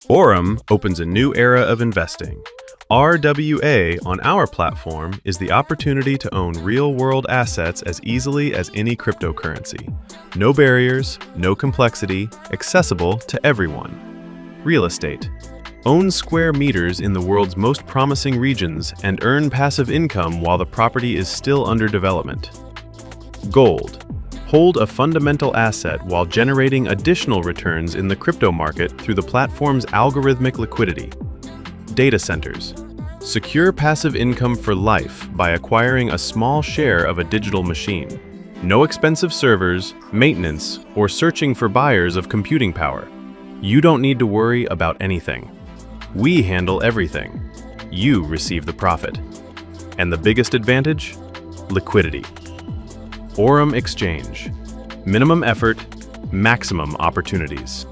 Aurum opens a new era of investing. RWA on our platform is the opportunity to own real-world assets as easily as any cryptocurrency. No barriers, no complexity, accessible to everyone. Real estate. Own square meters in the world's most promising regions and earn passive income while the property is still under development. Gold. Hold a fundamental asset while generating additional returns in the crypto market through the platform's algorithmic liquidity. Data centers. Secure passive income for life by acquiring a small share of a digital machine. No expensive servers, maintenance, or searching for buyers of computing power. You don't need to worry about anything. We handle everything. You receive the profit. And the biggest advantage? Liquidity. Aurum Exchange. Minimum effort, maximum opportunities.